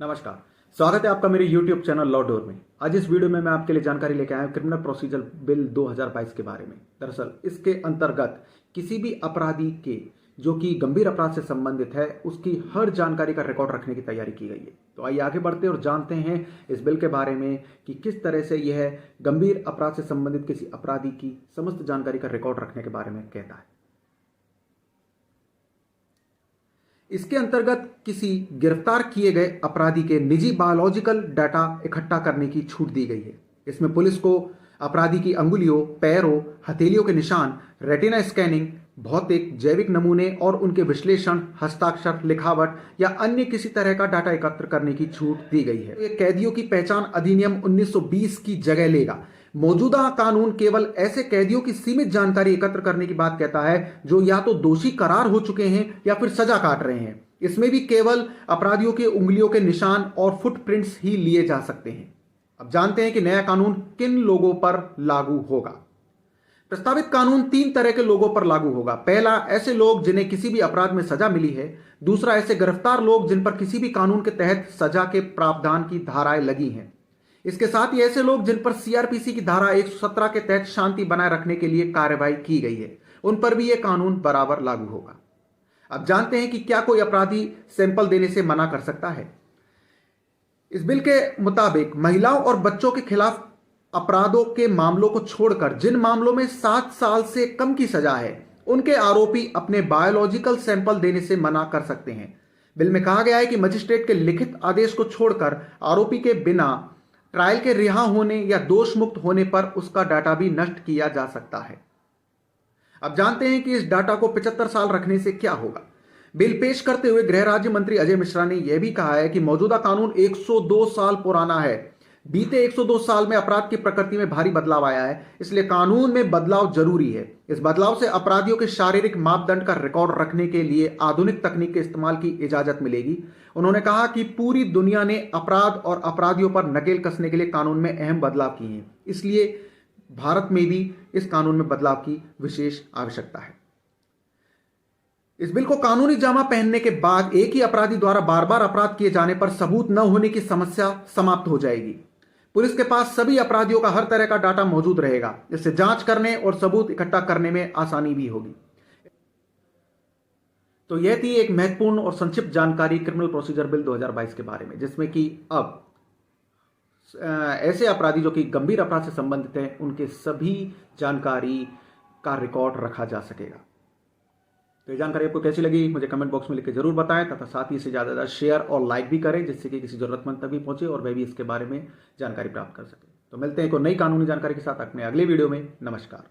नमस्कार। स्वागत है आपका मेरे YouTube चैनल लॉ डोर में। आज इस वीडियो में मैं आपके लिए जानकारी लेकर आया हूं क्रिमिनल प्रोसीजर बिल 2022 के बारे में। दरअसल इसके अंतर्गत किसी भी अपराधी के जो कि गंभीर अपराध से संबंधित है उसकी हर जानकारी का रिकॉर्ड रखने की तैयारी की गई है। तो आइए आगे बढ़ते और जानते हैं इस बिल के बारे में कि किस तरह से यह गंभीर अपराध से संबंधित किसी अपराधी की समस्त जानकारी का रिकॉर्ड रखने के बारे में कहता है। इसके अंतर्गत किसी गिरफ्तार किए गए अपराधी के निजी बायोलॉजिकल डाटा इकट्ठा करने की छूट दी गई है। इसमें पुलिस को अपराधी की अंगुलियों, पैरों, हथेलियों के निशान, रेटिना स्कैनिंग, भौतिक जैविक नमूने और उनके विश्लेषण, हस्ताक्षर, लिखावट या अन्य किसी तरह का डाटा एकत्र करने की छूट दी गई है। यह कैदियों की पहचान अधिनियम 1920 की जगह लेगा। मौजूदा कानून केवल ऐसे कैदियों की सीमित जानकारी एकत्र करने की बात कहता है जो या तो दोषी करार हो चुके हैं या फिर सजा काट रहे हैं। इसमें भी केवल अपराधियों के उंगलियों के निशान और फुटप्रिंट्स ही लिए जा सकते हैं। अब जानते हैं कि नया कानून किन लोगों पर लागू होगा। प्रस्तावित कानून 3 तरह के लोगों पर लागू होगा। पहला, ऐसे लोग जिन्हें किसी भी अपराध में सजा मिली है। दूसरा, ऐसे गिरफ्तार लोग जिन पर किसी भी कानून के तहत सजा के प्रावधान की धाराएं लगी हैं। इसके साथ ही ऐसे लोग जिन पर सीआरपीसी की धारा 117 के तहत शांति बनाए रखने के लिए कार्रवाई की गई है, उन पर भी यह कानून बराबर लागू होगा। अब जानते हैं कि क्या कोई अपराधी सैंपल देने से मना कर सकता है। इस बिल के मुताबिक महिलाओं और बच्चों के खिलाफ अपराधों के मामलों को छोड़कर जिन मामलों में 7 साल से कम की सजा है, उनके आरोपी अपने बायोलॉजिकल सैंपल देने से मना कर सकते हैं। बिल में कहा गया है कि मजिस्ट्रेट के लिखित आदेश को छोड़कर आरोपी के बिना ट्रायल के रिहा होने या दोष मुक्त होने पर उसका डाटा भी नष्ट किया जा सकता है। अब जानते हैं कि इस डाटा को 75 साल रखने से क्या होगा। बिल पेश करते हुए गृह राज्य मंत्री अजय मिश्रा ने यह भी कहा है कि मौजूदा कानून 102 साल पुराना है। बीते 102 साल में अपराध की प्रकृति में भारी बदलाव आया है, इसलिए कानून में बदलाव जरूरी है। इस बदलाव से अपराधियों के शारीरिक मापदंड का रिकॉर्ड रखने के लिए आधुनिक तकनीक के इस्तेमाल की इजाजत मिलेगी। उन्होंने कहा कि पूरी दुनिया ने अपराध और अपराधियों पर नकेल कसने के लिए कानून में अहम बदलाव किए हैं, इसलिए भारत में भी इस कानून में बदलाव की विशेष आवश्यकता है। इस बिल को कानूनी जामा पहनने के बाद एक ही अपराधी द्वारा बार बार अपराध किए जाने पर सबूत न होने की समस्या समाप्त हो जाएगी। पुलिस के पास सभी अपराधियों का हर तरह का डाटा मौजूद रहेगा, जिससे जांच करने और सबूत इकट्ठा करने में आसानी भी होगी। तो यह थी एक महत्वपूर्ण और संक्षिप्त जानकारी क्रिमिनल प्रोसीजर बिल 2022 के बारे में, जिसमें कि अब ऐसे अपराधी जो कि गंभीर अपराध से संबंधित हैं उनके सभी जानकारी का रिकॉर्ड रखा जा सकेगा। तो ये जानकारी आपको कैसी लगी मुझे कमेंट बॉक्स में लिख के जरूर बताएं, तथा साथ ही इसे ज़्यादा शेयर और लाइक भी करें, जिससे कि किसी जरूरतमंद तक भी पहुंचे और वह भी इसके बारे में जानकारी प्राप्त कर सके। तो मिलते हैं एक नई कानूनी जानकारी के साथ अपने अगले वीडियो में। नमस्कार।